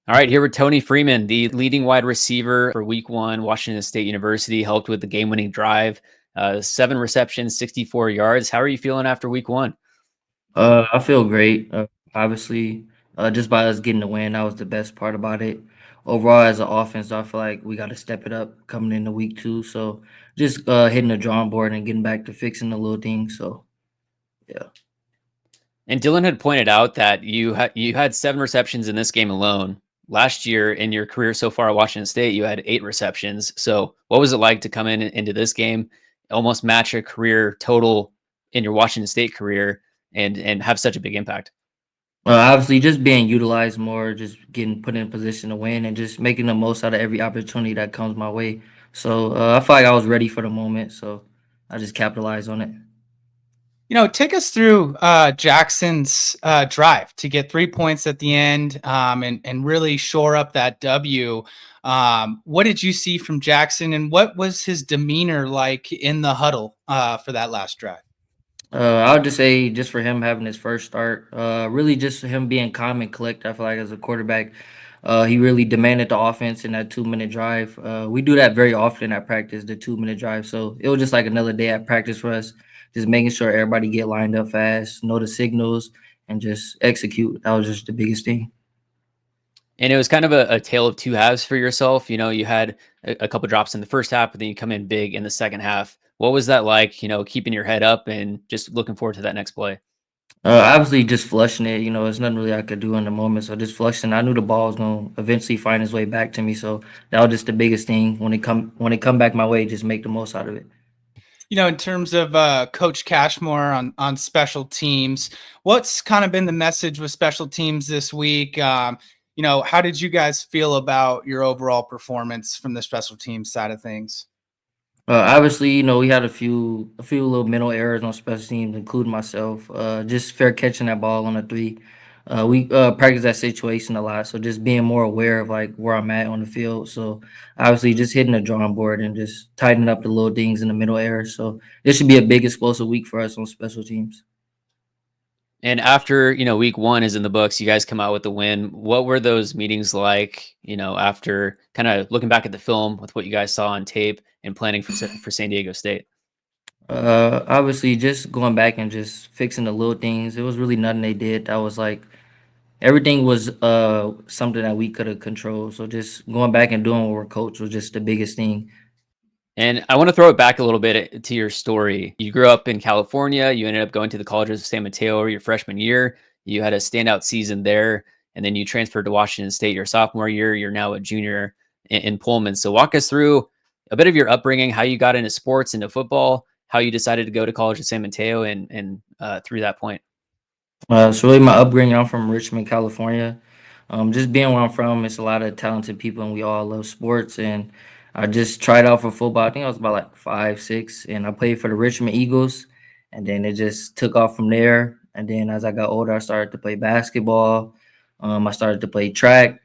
All right, here with Tony Freeman, the leading wide receiver for Week 1, Washington State University, helped with the game-winning drive, 7 receptions, 64 yards. How are you feeling after Week 1? I feel great. Obviously, just by us getting the win, that was the best part about it. Overall, as an offense, I feel like we got to step it up coming into week 2. So just hitting the drawing board and getting back to fixing the little things. So yeah. And Dylan had pointed out that you had 7 receptions in this game alone. Last year in your career so far at Washington State, you had 8 receptions. So what was it like to come into this game, almost match a career total in your Washington State career, and have such a big impact? Obviously, just being utilized more, just getting put in position to win, and just making the most out of every opportunity that comes my way. So I feel like I was ready for the moment. So I just capitalized on it. Take us through Jackson's drive to get 3 points at the end, and really shore up that W. What did you see from Jackson, and what was his demeanor like in the huddle for that last drive? I would just say just for him having his first start, really just him being calm and collected. I feel like as a quarterback, he really demanded the offense in that 2 minute drive. We do that very often at practice, the 2 minute drive. So it was just like another day at practice for us, just making sure everybody get lined up fast, know the signals, and just execute. That was just the biggest thing. And it was kind of a tale of two halves for yourself. You had a couple drops in the first half, but then you come in big in the second half. What was that like, keeping your head up and just looking forward to that next play? Obviously, just flushing it. There's nothing really I could do in the moment. So just flushing. I knew the ball was gonna eventually find its way back to me. So that was just the biggest thing when it come back my way. Just make the most out of it. In terms of Coach Cashmore on special teams, what's kind of been the message with special teams this week? How did you guys feel about your overall performance from the special teams side of things? Obviously, we had a few little mental errors on special teams, including myself. Just fair catching that ball on a three. We practice that situation a lot, so just being more aware of like where I'm at on the field. So obviously, just hitting the drawing board and just tightening up the little things in the middle errors. So this should be a big explosive week for us on special teams. And after, week 1 is in the books, you guys come out with the win. What were those meetings like, after kind of looking back at the film with what you guys saw on tape and planning for San Diego State? Obviously, just going back and just fixing the little things. It was really nothing they did that was like everything was something that we could have controlled. So just going back and doing what we're coached was just the biggest thing. And I want to throw it back a little bit to your story. You grew up in California. You ended up going to the College of San Mateo your freshman year. You had a standout season there, and then you transferred to Washington State your sophomore year. You're now a junior in Pullman. So walk us through a bit of your upbringing, how you got into sports, into football, how you decided to go to College of San Mateo, and through that point. So really my upbringing, I'm from Richmond, California. Just being where I'm from, it's a lot of talented people and we all love sports. And I just tried out for football. I think I was about like 5, 6, and I played for the Richmond Eagles. And then it just took off from there. And then as I got older, I started to play basketball. I started to play track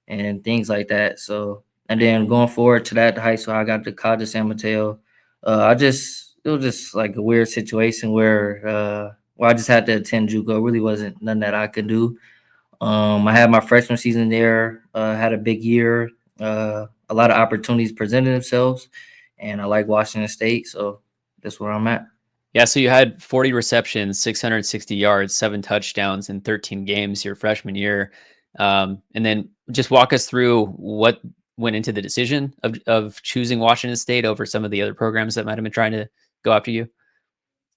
and things like that. So, and then going forward to that high school, I got to College of San Mateo. It was just like a weird situation where I just had to attend JUCO. It really wasn't nothing that I could do. I had my freshman season there, had a big year. A lot of opportunities presented themselves, and I like Washington State, so that's where I'm at. Yeah, so you had 40 receptions, 660 yards, 7 touchdowns in 13 games your freshman year. And then just walk us through what went into the decision of choosing Washington State over some of the other programs that might have been trying to go after you.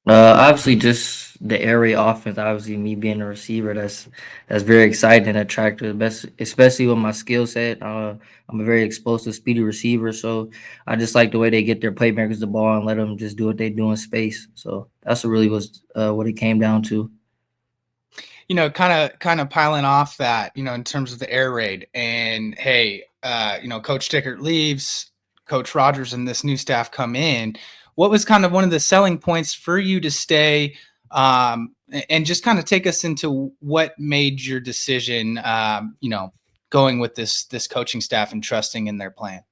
Obviously, just the area offense. Obviously, me being a receiver, that's very exciting and attractive. Especially with my skill set. I'm a very explosive, speedy receiver. So I just like the way they get their playmakers the ball and let them just do what they do in space. So that's what really was what it came down to. Kind of piling off that, in terms of the air raid, and hey, Coach Dickert leaves, Coach Rogers and this new staff come in. What was kind of one of the selling points for you to stay, and just kind of take us into what made your decision, going with this coaching staff and trusting in their plan?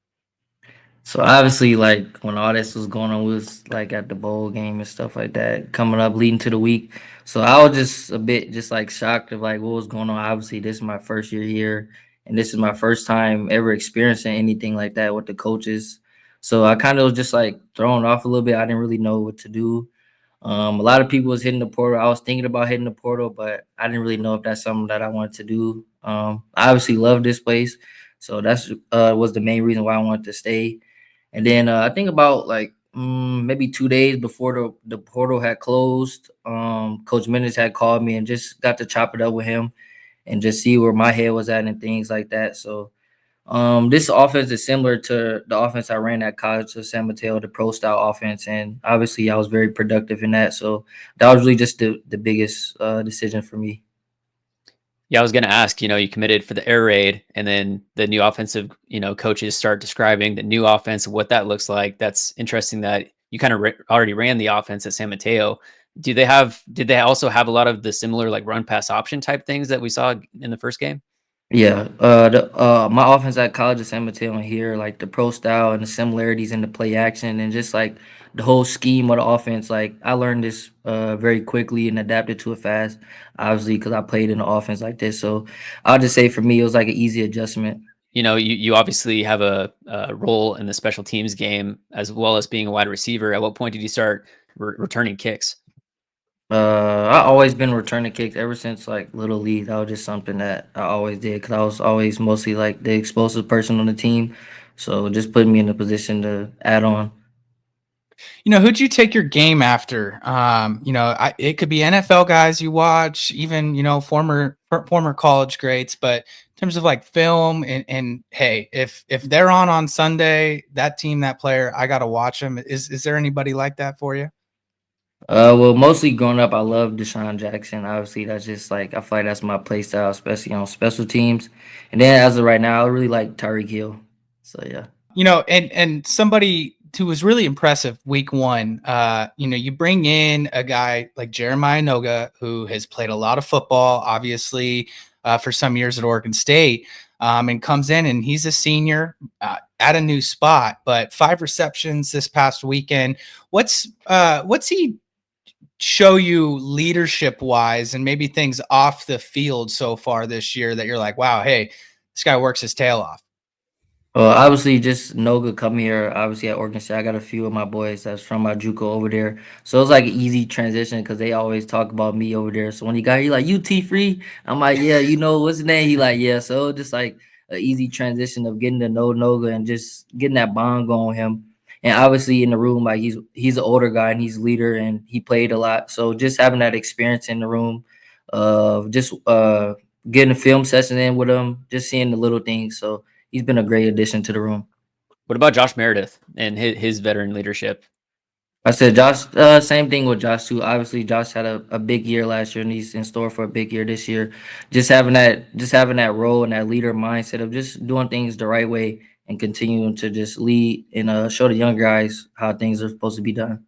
So obviously, like when all this was going on, we was like at the bowl game and stuff like that coming up, leading to the week. So I was just a bit just like shocked of like what was going on. Obviously, this is my first year here, and this is my first time ever experiencing anything like that with the coaches. So I kind of was just like thrown off a little bit. I didn't really know what to do. A lot of people was hitting the portal. I was thinking about hitting the portal, but I didn't really know if that's something that I wanted to do. I obviously love this place, so that's was the main reason why I wanted to stay. And then I think about like maybe 2 days before the portal had closed, Coach Minnis had called me and just got to chop it up with him and just see where my head was at and things like that. So this offense is similar to the offense I ran at College of San Mateo, the pro style offense, and obviously I was very productive in that. So that was really just the biggest decision for me. Yeah, I was going to ask, you committed for the air raid, and then the new offensive, coaches start describing the new offense, what that looks like. That's interesting that you kind of already ran the offense at San Mateo. Did they also have a lot of the similar like run pass option type things that we saw in the first game? Yeah, my offense at College of San Mateo and here, like the pro style and the similarities in the play action and just like the whole scheme of the offense. Like I learned this very quickly and adapted to it fast, obviously because I played in the offense like this. So I'll just say for me, it was like an easy adjustment. You obviously have a role in the special teams game as well as being a wide receiver. At what point did you start returning kicks? I always been returning kicks ever since like little league. That was just something that I always did because I was always mostly like the explosive person on the team. So just putting me in a position to add on. Who'd you take your game after? It could be NFL guys you watch, even former college greats. But in terms of like film and hey, if they're on Sunday, that team, that player, I gotta watch them. Is there anybody like that for you? Well, mostly growing up, I love Deshaun Jackson. Obviously, that's just like I feel like that's my play style, especially on special teams. And then as of right now, I really like Tyreek Hill. So yeah. And somebody who was really impressive week one, you bring in a guy like Jeremiah Noga, who has played a lot of football, obviously, for some years at Oregon State, and comes in and he's a senior at a new spot, but 5 receptions this past weekend. What's he show you leadership wise and maybe things off the field so far this year that you're like, wow, hey, this guy works his tail off? Obviously, just Noga come here. Obviously, at Oregon State, I got a few of my boys that's from my JUCO over there, so it's like an easy transition because they always talk about me over there. So when he like UT free, I'm like, yeah, what's his name? He like, yeah. So just like an easy transition of getting to know Noga and just getting that bond going with him. And obviously in the room, like he's an older guy and he's a leader and he played a lot. So just having that experience in the room, just getting a film session in with him, just seeing the little things. So he's been a great addition to the room. What about Josh Meredith and his veteran leadership? I said Josh, same thing with Josh too. Obviously, Josh had a big year last year and he's in store for a big year this year. Just having that role and that leader mindset of just doing things the right way and continuing to just lead and show the young guys how things are supposed to be done.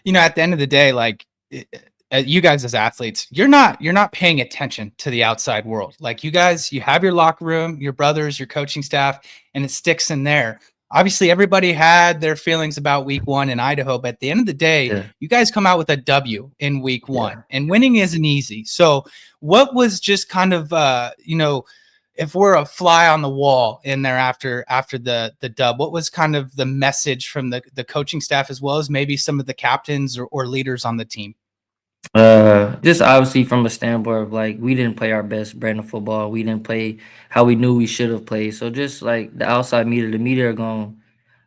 At the end of the day, like you guys as athletes, you're not paying attention to the outside world. Like you guys, you have your locker room, your brothers, your coaching staff, and it sticks in there. Obviously, everybody had their feelings about week one in Idaho, but at the end of the day, Yeah, you guys come out with a W in week yeah. one, and winning isn't easy. So, what was just kind of, if we're a fly on the wall in there after the dub, what was kind of the message from the coaching staff as well as maybe some of the captains or leaders on the team? Just obviously from a standpoint of like we didn't play our best brand of football. We didn't play how we knew we should have played. So just like the outside media, the media are going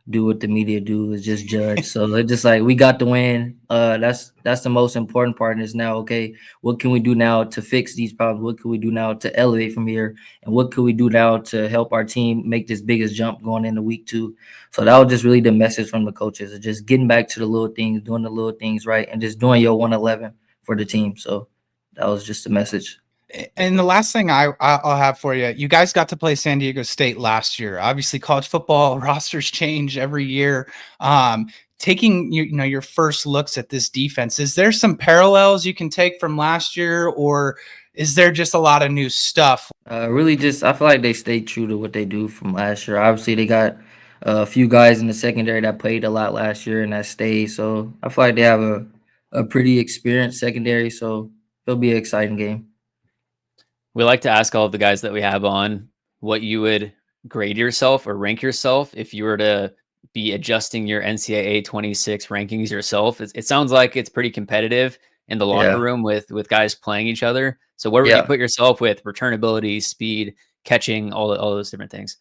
do what the media do is just judge. So it's just like we got the win. That's the most important part. Is now okay. What can we do now to fix these problems? What can we do now to elevate from here? And what can we do now to help our team make this biggest jump going into week 2? So that was just really the message from the coaches. Of just getting back to the little things, doing the little things right, and just doing your 111 for the team. So that was just the message. And the last thing I'll have for you, you guys got to play San Diego State last year. Obviously, college football rosters change every year. Taking your first looks at this defense, is there some parallels you can take from last year, or is there just a lot of new stuff? Really, just I feel like they stayed true to what they do from last year. Obviously, they got a few guys in the secondary that played a lot last year and that stayed. So I feel like they have a pretty experienced secondary. So it'll be an exciting game. We like to ask all of the guys that we have on what you would grade yourself or rank yourself if you were to be adjusting your NCAA 26 rankings yourself. It sounds like it's pretty competitive in the locker Yeah, room with guys playing each other. So where would you yeah. put yourself with returnability, speed, catching, all those different things?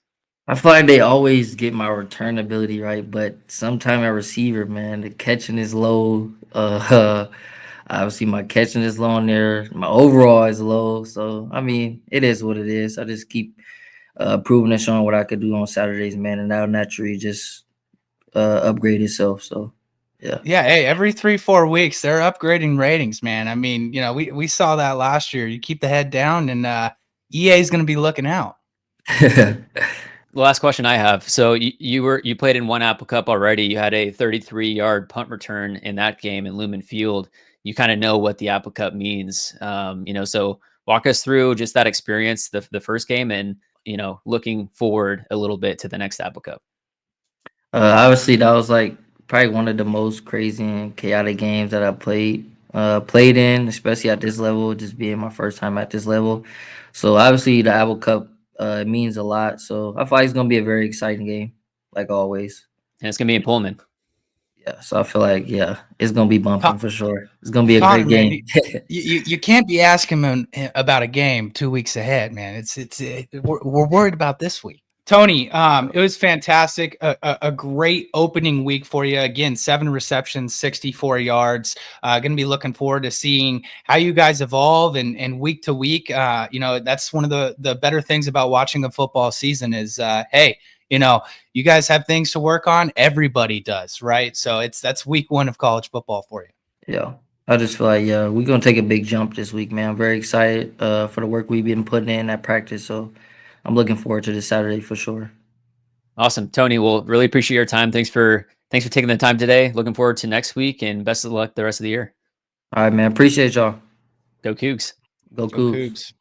I feel like they always get my return ability right, but sometime at receiver, man, the catching is low. Obviously my catching is low in there. My overall is low. So I mean, it is what it is. I just keep proving and showing what I could do on Saturdays, man, and that'll naturally just upgrade itself. So yeah. Yeah, hey, every 3-4 weeks they're upgrading ratings, man. I mean, we saw that last year. You keep the head down, and EA is going to be looking out. The last question I have. So you played in one Apple Cup already. You had a 33-yard punt return in that game in Lumen Field. You kind of know what the Apple Cup means. So walk us through just that experience, the first game, and looking forward a little bit to the next Apple Cup. Obviously, that was like probably one of the most crazy and chaotic games that I played in, especially at this level, just being my first time at this level. So obviously, the Apple Cup it means a lot. So I feel like it's gonna be a very exciting game, like always. And it's gonna be in Pullman. Yeah. So I feel like it's gonna be bumping Con- for sure. It's gonna be a Connor, great man, game. you can't be asking him about a game 2 weeks ahead, man. We're worried about this week. Tony, it was fantastic. A great opening week for you. Again, 7 receptions, 64 yards. Going to be looking forward to seeing how you guys evolve and week to week. That's one of the better things about watching a football season is, hey, you guys have things to work on. Everybody does, right? So that's week 1 of college football for you. Yeah. I just feel like we're gonna take a big jump this week, man. I'm very excited for the work we've been putting in at practice. So I'm looking forward to this Saturday for sure. Awesome, Tony. Well, really appreciate your time. Thanks for taking the time today. Looking forward to next week, and best of luck the rest of the year. All right, man. Appreciate y'all. Go Cougs. Go Go Cougs. Cougs.